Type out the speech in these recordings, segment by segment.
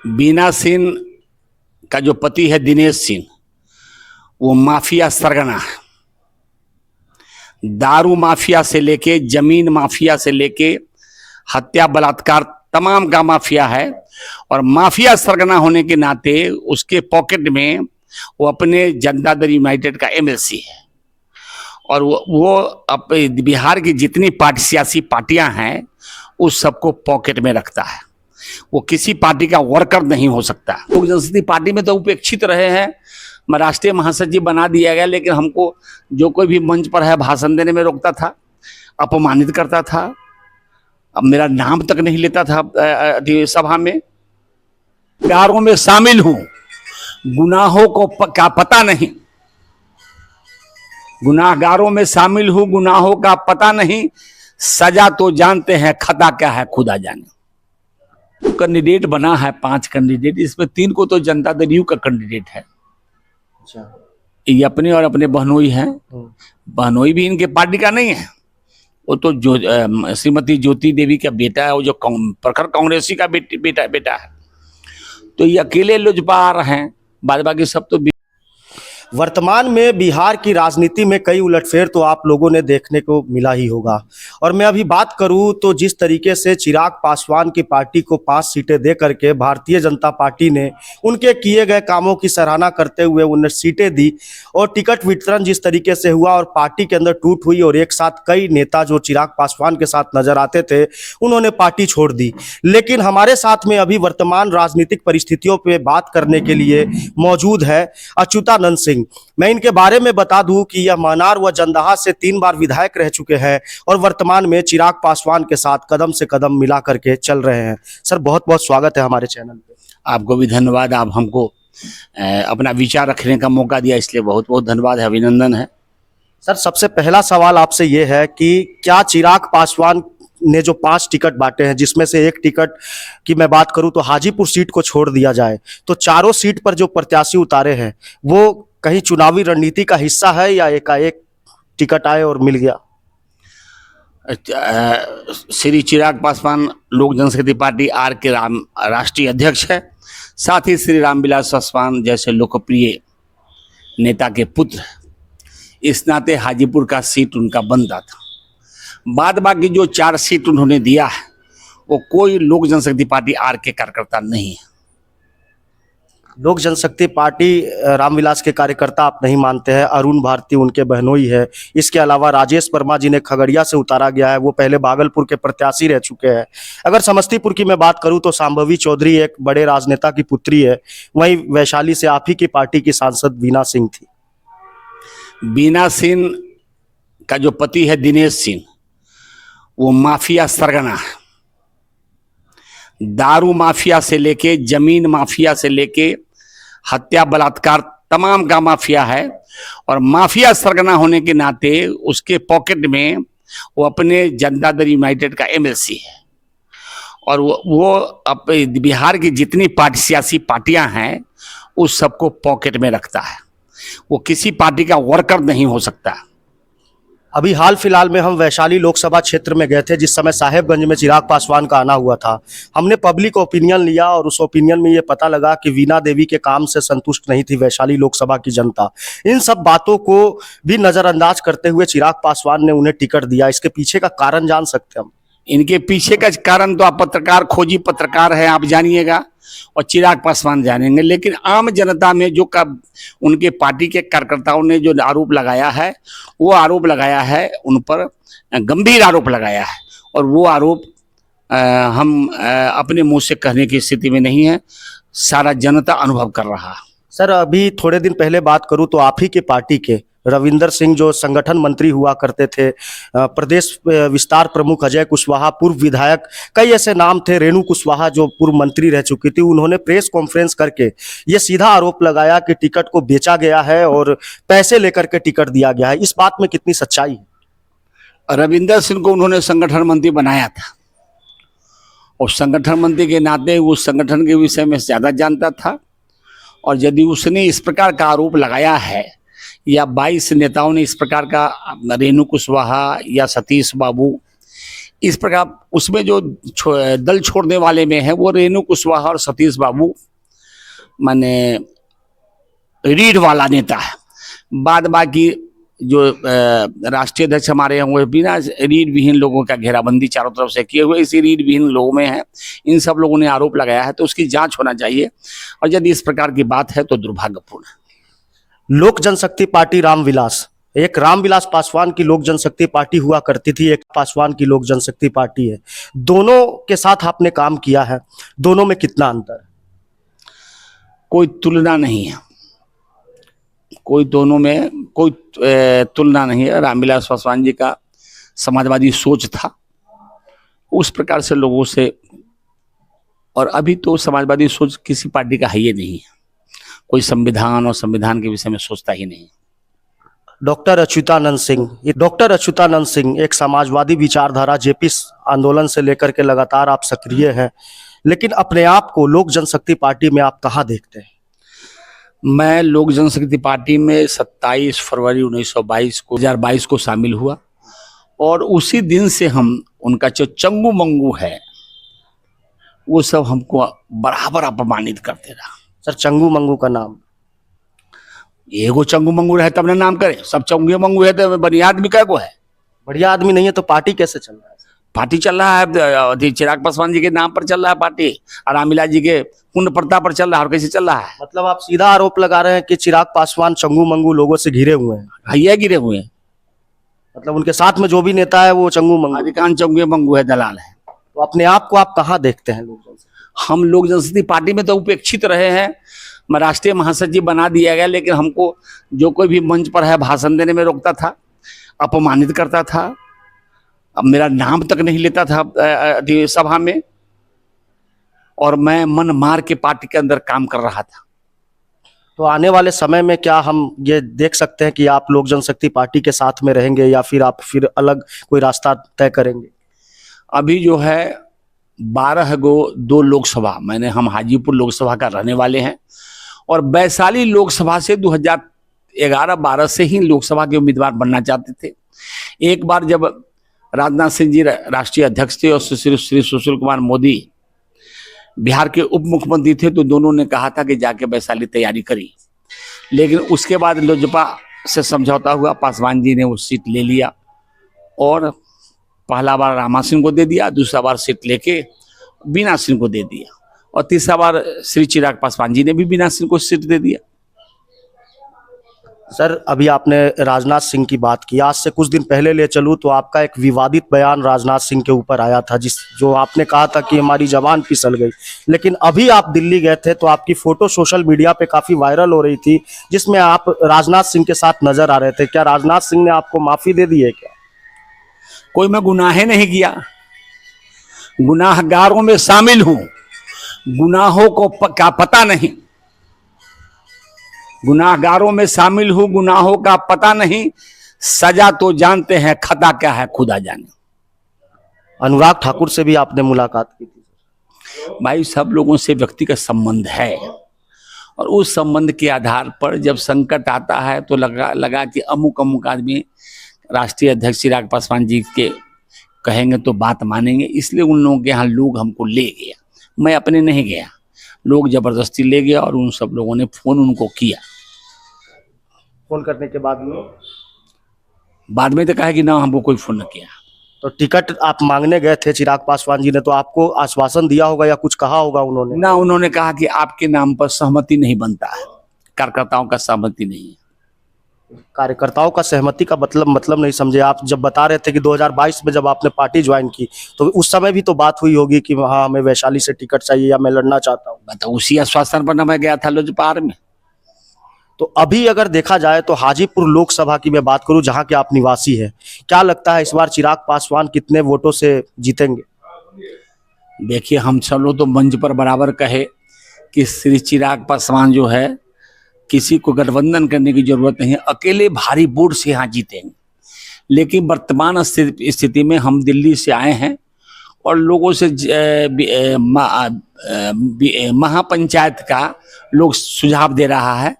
बीना सिंह का जो पति है दिनेश सिंह, वो माफिया सरगना है। दारू माफिया से लेके जमीन माफिया से लेके हत्या बलात्कार तमाम का माफिया है। और माफिया सरगना होने के नाते उसके पॉकेट में वो अपने जनता दल यूनाइटेड का एमएलसी है। और वो बिहार की जितनी सियासी पार्टियां हैं उस सबको पॉकेट में रखता है। वो किसी पार्टी का वर्कर नहीं हो सकता। लोक जनशक्ति पार्टी में तो उपेक्षित रहे हैं, मैं राष्ट्रीय महासचिव बना दिया गया, लेकिन हमको जो कोई भी मंच पर है भाषण देने में रोकता था, अपमानित करता था, अब मेरा नाम तक नहीं लेता था सभा में। प्यारों में शामिल हूं, गुनाहों को क्या पता नहीं, गुनाहगारों में शामिल हूं, गुनाहों का पता नहीं, सजा तो जानते हैं, खता क्या है खुदा जाने। कैंडिडेट बना है 5 कैंडिडेट, इसमें 3 को तो जनता दल यू का कैंडिडेट है। अच्छा, ये अपने और अपने बहनोई हैं। बहनोई भी इनके पार्टी का नहीं है, वो तो जो श्रीमती ज्योति देवी का बेटा है, वो जो प्रखर कांग्रेसी का बेटा है। तो ये अकेले लोजपा आ रहे हैं, बाद बाकी सब तो। वर्तमान में बिहार की राजनीति में कई उलटफेर तो आप लोगों ने देखने को मिला ही होगा। और मैं अभी बात करूं तो जिस तरीके से चिराग पासवान की पार्टी को 5 सीटें दे करके भारतीय जनता पार्टी ने उनके किए गए कामों की सराहना करते हुए उन्हें सीटें दी, और टिकट वितरण जिस तरीके से हुआ और पार्टी के अंदर टूट हुई, और एक साथ कई नेता जो चिराग पासवान के साथ नजर आते थे उन्होंने पार्टी छोड़ दी। लेकिन हमारे साथ में अभी वर्तमान राजनीतिक परिस्थितियों पर बात करने के लिए मौजूद है अच्युतानंद सिंह। मैं इनके बारे में बता दूं कि यह मनार व जंदाहा से 3 बार विधायक रह चुके हैं और वर्तमान में चिराग पासवान के साथ कदम से कदम मिला करके चल रहे हैं। सर, बहुत बहुत स्वागत है हमारे चैनल पे। आपको भी धन्यवाद, आप हमको अपना विचार रखने का मौका दिया, इसलिए बहुत बहुत धन्यवाद है, अभिनंदन है। सर, सबसे पहला सवाल आपसे ये है कि क्या चिराग पासवान ने जो 5 टिकट बांटे हैं, जिसमें से एक टिकट की मैं बात करूं तो हाजीपुर सीट को छोड़ दिया जाए, तो चारों सीट पर जो प्रत्याशी उतारे हैं वो कहीं चुनावी रणनीति का हिस्सा है या एकाएक टिकट आए और मिल गया? श्री चिराग पासवान लोक जनशक्ति पार्टी आर के राष्ट्रीय अध्यक्ष है, साथ ही श्री रामविलास पासवान जैसे लोकप्रिय नेता के पुत्र, इस नाते हाजीपुर का सीट उनका बनता था। बाद बाकी जो 4 सीट उन्होंने दिया है वो कोई लोक जनशक्ति पार्टी आर के कार्यकर्ता नहीं है। लोक जनशक्ति पार्टी रामविलास के कार्यकर्ता आप नहीं मानते हैं? अरुण भारती उनके बहनोई है, इसके अलावा राजेश वर्मा जिन्हें खगड़िया से उतारा गया है वो पहले भागलपुर के प्रत्याशी रह चुके हैं। अगर समस्तीपुर की मैं बात करूं तो शांभवी चौधरी एक बड़े राजनेता की पुत्री है। वहीं वैशाली से आप ही की पार्टी की सांसद बीना सिंह थी। बीना सिंह का जो पति है दिनेश सिंह, वो माफिया सरगना है। दारू माफिया से लेके जमीन माफिया से लेके हत्या बलात्कार तमाम का माफिया है। और माफिया सरगना होने के नाते उसके पॉकेट में वो अपने जनता दल यूनाइटेड का एमएलसी है। और वो बिहार की जितनी सियासी पार्टियां हैं उस सबको पॉकेट में रखता है। वो किसी पार्टी का वर्कर नहीं हो सकता। अभी हाल फिलहाल में हम वैशाली लोकसभा क्षेत्र में गए थे, जिस समय साहेबगंज में चिराग पासवान का आना हुआ था। हमने पब्लिक ओपिनियन लिया और उस ओपिनियन में ये पता लगा कि वीणा देवी के काम से संतुष्ट नहीं थी वैशाली लोकसभा की जनता। इन सब बातों को भी नज़रअंदाज करते हुए चिराग पासवान ने उन्हें टिकट दिया। इसके पीछे का कारण जान सकते हैं हम? इनके पीछे का कारण तो आप पत्रकार, खोजी पत्रकार हैं, आप जानिएगा और चिराग पासवान जानेंगे। लेकिन आम जनता में जो उनके पार्टी के कार्यकर्ताओं ने जो आरोप लगाया है, वो आरोप लगाया है, उन पर गंभीर आरोप लगाया है। और वो आरोप हम अपने मुंह से कहने की स्थिति में नहीं है, सारा जनता अनुभव कर रहा है। सर, अभी थोड़े दिन पहले बात करूं तो आप ही के पार्टी के रविंदर सिंह जो संगठन मंत्री हुआ करते थे, प्रदेश विस्तार प्रमुख अजय कुशवाहा, पूर्व विधायक, कई ऐसे नाम थे, रेणु कुशवाहा जो पूर्व मंत्री रह चुकी थी, उन्होंने प्रेस कॉन्फ्रेंस करके ये सीधा आरोप लगाया कि टिकट को बेचा गया है और पैसे लेकर के टिकट दिया गया है। इस बात में कितनी सच्चाई है? रविंदर सिंह को उन्होंने संगठन मंत्री बनाया था और संगठन मंत्री के नाते उस संगठन के विषय में ज़्यादा जानता था। और यदि उसने इस प्रकार का आरोप लगाया है या 22 नेताओं ने इस प्रकार का, रेणु कुशवाहा या सतीश बाबू इस प्रकार उसमें जो दल छोड़ने वाले में है वो रेणु कुशवाहा और सतीश बाबू माने रीढ़ वाला नेता है। बाद बाकी जो राष्ट्रीय अध्यक्ष हमारे हैं वो बिना रीढ़ विहीन लोगों का घेराबंदी चारों तरफ से किए हुए इसी रीढ़ विहीन लोगों में है। इन सब लोगों ने आरोप लगाया है, तो उसकी जांच होना चाहिए, और यदि इस प्रकार की बात है तो दुर्भाग्यपूर्ण है। लोक जनशक्ति पार्टी रामविलास, एक रामविलास पासवान की लोक जनशक्ति पार्टी हुआ करती थी, एक पासवान की लोक जनशक्ति पार्टी है। दोनों के साथ आपने काम किया है, दोनों में कितना अंतर है? कोई तुलना नहीं है, कोई दोनों में कोई तुलना नहीं है। रामविलास पासवान जी का समाजवादी सोच था, उस प्रकार से लोगों से, और अभी तो समाजवादी सोच किसी पार्टी का है ही नहीं है, कोई संविधान और संविधान के विषय में सोचता ही नहीं। डॉक्टर अच्युतानंद सिंह एक समाजवादी विचारधारा जेपी आंदोलन से लेकर के लगातार आप सक्रिय हैं, लेकिन अपने आप को लोक जनशक्ति पार्टी में आप कहाँ देखते हैं? मैं लोक जनशक्ति पार्टी में 27 फरवरी 2022 को शामिल हुआ, और उसी दिन से हम उनका जो चंगू मंगू है वो सब हमको बराबर अपमानित करते रहा। सर, चंगू मंगू का नाम? एगो चंगू मंगू रहे तब ना नाम करे, सब चंगू मंगू है तो बढ़िया आदमी क्या को है? बढ़िया आदमी नहीं है तो पार्टी कैसे चल रहा है? पार्टी चल रहा है चिराग पासवान जी के नाम पर चल रहा है पार्टी, और रामविलास जी के पुण्य प्रताप पर चल रहा है, और कैसे चल रहा है? मतलब आप सीधा आरोप लगा रहे हैं कि चिराग पासवान चंगू मंगू लोगों से घिरे हुए हैं? भैया गिरे हुए हैं, मतलब उनके साथ में जो भी नेता है वो चंगू मंगू? अधिकांश चंगू मंगू है, दलाल है। तो अपने आप को आप कहाँ देखते हैं लोक जनशक्ति? हम लोक जनशक्ति पार्टी में तो उपेक्षित रहे हैं, मैं राष्ट्रीय महासचिव बना दिया गया, लेकिन हमको जो कोई भी मंच पर है भाषण देने में रोकता था, अपमानित करता था, अब मेरा नाम तक नहीं लेता था सभा में, और मैं मन मार के पार्टी के अंदर काम कर रहा था। तो आने वाले समय में क्या हम ये देख सकते हैं कि आप लोक जनशक्ति पार्टी के साथ में रहेंगे, या फिर आप फिर अलग कोई रास्ता तय करेंगे? अभी जो है 2 लोकसभा, हम हाजीपुर लोकसभा का रहने वाले हैं, और वैशाली लोकसभा से 2011-12 से ही लोकसभा के उम्मीदवार बनना चाहते थे। एक बार जब राजनाथ सिंह जी राष्ट्रीय अध्यक्ष थे और श्री सुशील कुमार मोदी बिहार के उप मुख्यमंत्री थे, तो दोनों ने कहा था कि जाके वैशाली तैयारी करी, लेकिन उसके बाद लोजपा से समझौता हुआ, पासवान जी ने वो सीट ले लिया, और पहला बार रामा सिंह को दे दिया, दूसरा बार सीट लेके बीना सिंह को दे दिया, और तीसरा बार श्री चिराग पासवान जी ने भी बीना सिंह को सीट दे दिया। सर, अभी आपने राजनाथ सिंह की बात की, आज से कुछ दिन पहले ले चलूं तो आपका एक विवादित बयान राजनाथ सिंह के ऊपर आया था, जो आपने कहा था कि हमारी जबान फिसल गई। लेकिन अभी आप दिल्ली गए थे तो आपकी फोटो सोशल मीडिया पे काफी वायरल हो रही थी, जिसमें आप राजनाथ सिंह के साथ नजर आ रहे थे। क्या राजनाथ सिंह ने आपको माफी दे दी है क्या? कोई मैं गुनाह नहीं किया, गुनाहगारों में शामिल हूं, गुनाहों को का पता नहीं, गुनाहगारों में शामिल हूं, गुनाहों का पता नहीं, सजा तो जानते हैं, खता क्या है खुदा जाने। अनुराग ठाकुर से भी आपने मुलाकात की थी? भाई, सब लोगों से व्यक्तिगत संबंध है, और उस संबंध के आधार पर जब संकट आता है तो लगा कि अमुक अमुक आदमी राष्ट्रीय अध्यक्ष चिराग पासवान जी के कहेंगे तो बात मानेंगे, इसलिए उन लोगों के यहाँ लोग हमको ले गया। मैं अपने नहीं गया, लोग जबरदस्ती ले गया, और उन सब लोगों ने फोन उनको किया। फोन करने के बाद में तो कहा कि ना, हमको कोई फोन न किया। तो टिकट आप मांगने गए थे चिराग पासवान जी ने, तो आपको आश्वासन दिया होगा या कुछ कहा होगा उन्होंने? ना, उन्होंने कहा कि आपके नाम पर सहमति नहीं बनता है, कार्यकर्ताओं का सहमति नहीं है। कार्यकर्ताओं का सहमति का मतलब नहीं समझे। आप जब बता रहे थे कि 2022 में जब आपने पार्टी ज्वाइन की, तो उस समय भी तो बात हुई होगी कि हाँ, हमें वैशाली से टिकट चाहिए या मैं लड़ना चाहता हूँ। बताओ, उसी आश्वासन पर ना मैं गया था लोजपा में। तो अभी अगर देखा जाए तो हाजीपुर लोकसभा की मैं बात करूं, जहां के आप निवासी हैं, क्या लगता है इस बार चिराग पासवान कितने वोटों से जीतेंगे? देखिए, हम सब लोग तो मंच पर बराबर कहे कि श्री चिराग पासवान जो है, किसी को गठबंधन करने की जरूरत नहीं है, अकेले भारी वोट से यहाँ जीतेंगे। लेकिन वर्तमान स्थिति में हम दिल्ली से आए हैं, और लोगों से महापंचायत का लोग सुझाव दे रहा है,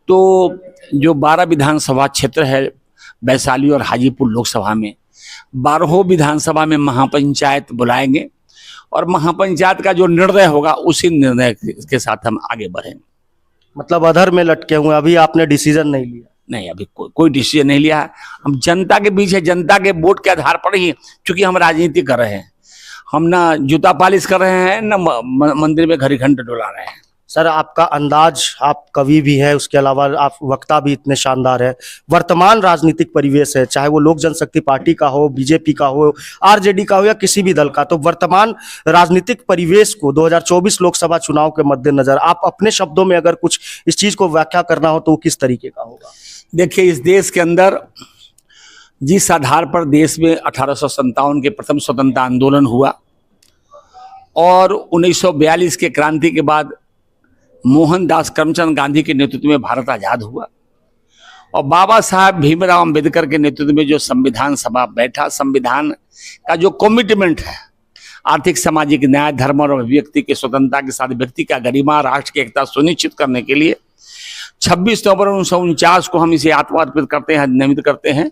तो जो 12 विधानसभा क्षेत्र है वैशाली और हाजीपुर लोकसभा में, 12 विधानसभा में महापंचायत बुलाएंगे और महापंचायत का जो निर्णय होगा उसी निर्णय के साथ हम आगे बढ़ेंगे। मतलब अधर में लटके हुए, अभी आपने डिसीजन नहीं लिया? नहीं, अभी कोई डिसीजन नहीं लिया है। हम जनता के बीच है, जनता के वोट के आधार पर ही, क्योंकि हम राजनीति कर रहे हैं, हम ना जूता पालिश कर रहे हैं ना मंदिर में घड़ी घंटे डुला रहे हैं। सर, आपका अंदाज, आप कवि भी है, उसके अलावा आप वक्ता भी इतने शानदार है। वर्तमान राजनीतिक परिवेश है, चाहे वो लोक जनशक्ति पार्टी का हो, बीजेपी का हो, आरजेडी का हो या किसी भी दल का, तो वर्तमान राजनीतिक परिवेश को 2024 लोकसभा चुनाव के मद्देनजर आप अपने शब्दों में अगर कुछ इस चीज को व्याख्या करना हो तो वो किस तरीके का होगा? देखिए, इस देश के अंदर जिस आधार पर देश में 1857 के प्रथम स्वतंत्रता आंदोलन हुआ और 1942 के क्रांति के बाद मोहनदास करमचंद गांधी के नेतृत्व में भारत आजाद हुआ और बाबा साहब भीमराव अंबेडकर के नेतृत्व में जो संविधान सभा बैठा, संविधान का जो कमिटमेंट है, आर्थिक सामाजिक न्याय, धर्म और अभिव्यक्ति की स्वतंत्रता के साथ व्यक्ति का गरिमा, राष्ट्र की एकता सुनिश्चित करने के लिए 26 नवंबर 1949 को हम इसे आत्मार्पित करते हैं, नियमित करते हैं।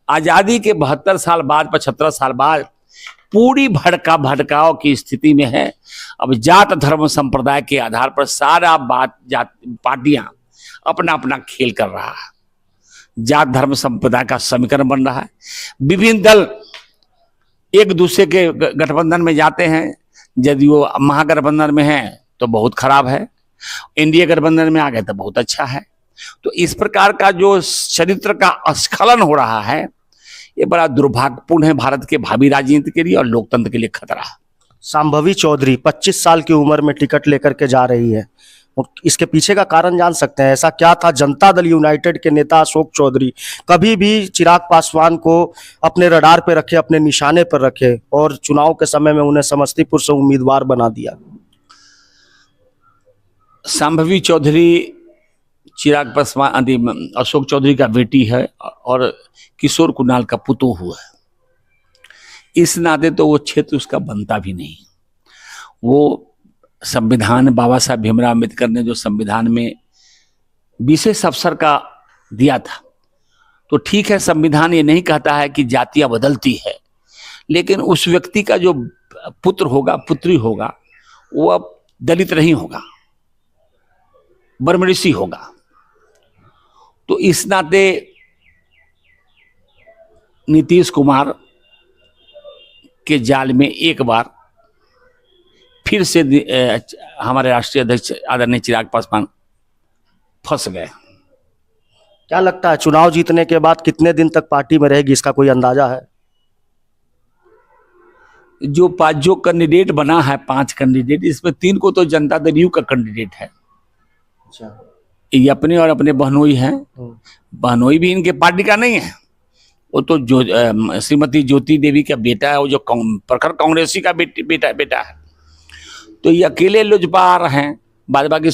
आजादी के 72 साल बाद, 75 साल बाद पूरी भड़काव की स्थिति में है। अब जात धर्म संप्रदाय के आधार पर सारा पार्टियां अपना अपना खेल कर रहा है। जात धर्म संप्रदाय का समीकरण बन रहा है। विभिन्न दल एक दूसरे के गठबंधन में जाते हैं। यदि वो महागठबंधन में है तो बहुत खराब है, एनडीए गठबंधन में आ गए तो बहुत अच्छा है। तो इस प्रकार का जो चरित्र का स्खलन हो रहा है, ये बड़ा दुर्भाग्यपूर्ण है भारत के भावी राजनीति के लिए और लोकतंत्र के लिए खतरा है। शांभवी चौधरी 25 साल की उम्र में टिकट लेकर के जा रही है, और इसके पीछे का कारण जान सकते हैं? ऐसा क्या था? जनता दल यूनाइटेड के नेता अशोक चौधरी कभी भी चिराग पासवान को अपने रडार पे रखे, अपने निशाने पर रखे और चुनाव के समय में उन्हें समस्तीपुर से उम्मीदवार बना दिया। शांभवी चौधरी चिराग पासवान अशोक चौधरी का बेटी है और किशोर कुणाल का पुतोह हुआ है। इस नाते तो वो क्षेत्र उसका बनता भी नहीं। वो संविधान, बाबा साहब भीमराव अम्बेडकर ने जो संविधान में विशेष अवसर का दिया था, तो ठीक है, संविधान ये नहीं कहता है कि जातियां बदलती है, लेकिन उस व्यक्ति का जो पुत्र होगा, पुत्री होगा, वो अब दलित नहीं होगा, ब्रह्मऋषि होगा। तो इस नाते नीतीश कुमार के जाल में एक बार फिर से हमारे राष्ट्रीय अध्यक्ष आदरणीय चिराग पासवान फंस गए। क्या लगता है चुनाव जीतने के बाद कितने दिन तक पार्टी में रहेगी, इसका कोई अंदाजा है? जो कैंडिडेट बना है, 5 कैंडिडेट, इसमें 3 को तो जनता दल यू का कैंडिडेट है। अच्छा, ये अपने और अपने बहनोई हैं। बहनोई भी इनके पार्टी का नहीं है, वो तो जो श्रीमती ज्योति देवी का बेटा है, वो जो प्रखर कांग्रेसी का बेटा है। तो ये अकेले लोजपा आ रहे हैं, बाद बाकी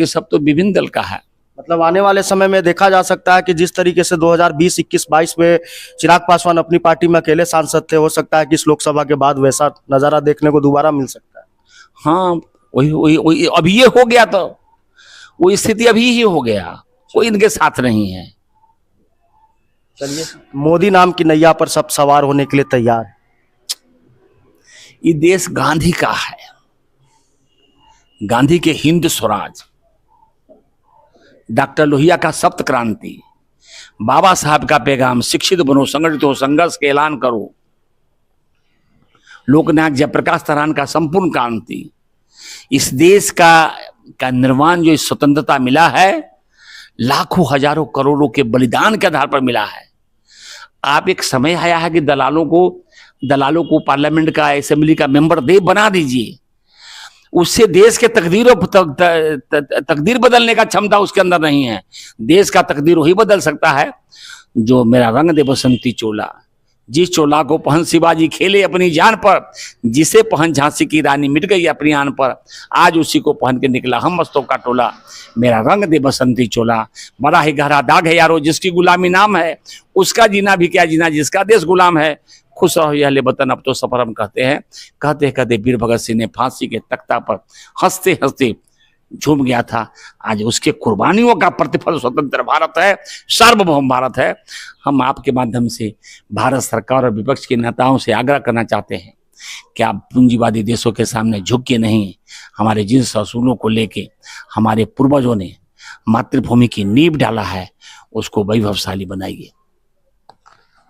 सब तो विभिन्न दल का है। मतलब आने वाले समय में देखा जा सकता है कि जिस तरीके से 2020, 21, 22 में चिराग पासवान अपनी पार्टी में अकेले सांसद थे, हो सकता है कि इस लोकसभा के बाद वैसा नजारा देखने को दोबारा मिल सकता है। हाँ, वही अभी ये हो गया, तो वो स्थिति अभी ही हो गया, कोई इनके साथ नहीं है। चलिए, मोदी नाम की नैया पर सब सवार होने के लिए तैयार है। ये देश गांधी का है, गांधी के हिंद स्वराज, डॉक्टर लोहिया का सप्त क्रांति, बाबा साहब का पैगाम, शिक्षित बनो, संगठित हो, संघर्ष के ऐलान करो, लोकनायक जयप्रकाश नारायण का संपूर्ण क्रांति। इस देश का निर्माण, जो इस स्वतंत्रता मिला है, लाखों हजारों करोड़ों के बलिदान के आधार पर मिला है। आप एक समय आया है कि दलालों को पार्लियामेंट का, असेंबली का मेंबर बना दीजिए, उससे देश के तकदीर बदलने का क्षमता उसके अंदर नहीं है। देश का तकदीर वही बदल सकता है जो मेरा रंग दे बसंती चोला, जिस चोला को पहन शिवाजी खेले अपनी जान पर, जिसे पहन झांसी की रानी मिट गई अपनी आन पर, आज उसी को पहन के निकला हम मस्तों का टोला, मेरा रंग दे बसंती चोला। बड़ा ही गहरा दाग है यारो जिसकी गुलामी नाम है, उसका जीना भी क्या जीना जिसका देश गुलाम है। खुश रहो अहले वतन अब तो सफर हम कहते हैं। कहते वीर भगत सिंह ने फांसी के तख्ता पर हंसते हंसते झूम गया था, आज उसके कुर्बानियों का प्रतिफल स्वतंत्र भारत है, सार्वभौम भारत है। हम आपके माध्यम से भारत सरकार और विपक्ष के नेताओं से आग्रह करना चाहते हैं कि आप पूंजीवादी देशों के सामने झुक के नहीं, हमारे जिन असूलों को लेके हमारे पूर्वजों ने मातृभूमि की नींव डाला है उसको वैभवशाली बनाइए।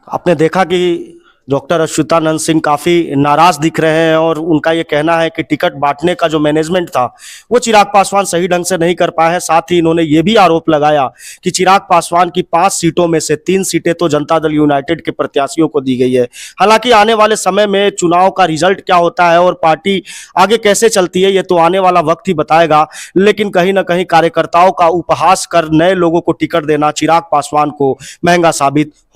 आपने देखा कि डॉक्टर अच्युतानंद सिंह काफी नाराज दिख रहे हैं और उनका ये कहना है कि टिकट बांटने का जो मैनेजमेंट था वो चिराग पासवान सही ढंग से नहीं कर पाए हैं। साथ ही इन्होंने ये भी आरोप लगाया कि चिराग पासवान की 5 सीटों में से 3 सीटें तो जनता दल यूनाइटेड के प्रत्याशियों को दी गई है। हालांकि आने वाले समय में चुनाव का रिजल्ट क्या होता है और पार्टी आगे कैसे चलती है ये तो आने वाला वक्त ही बताएगा, लेकिन कहीं ना कहीं कार्यकर्ताओं का उपहास कर नए लोगों को टिकट देना चिराग पासवान को महंगा साबित हो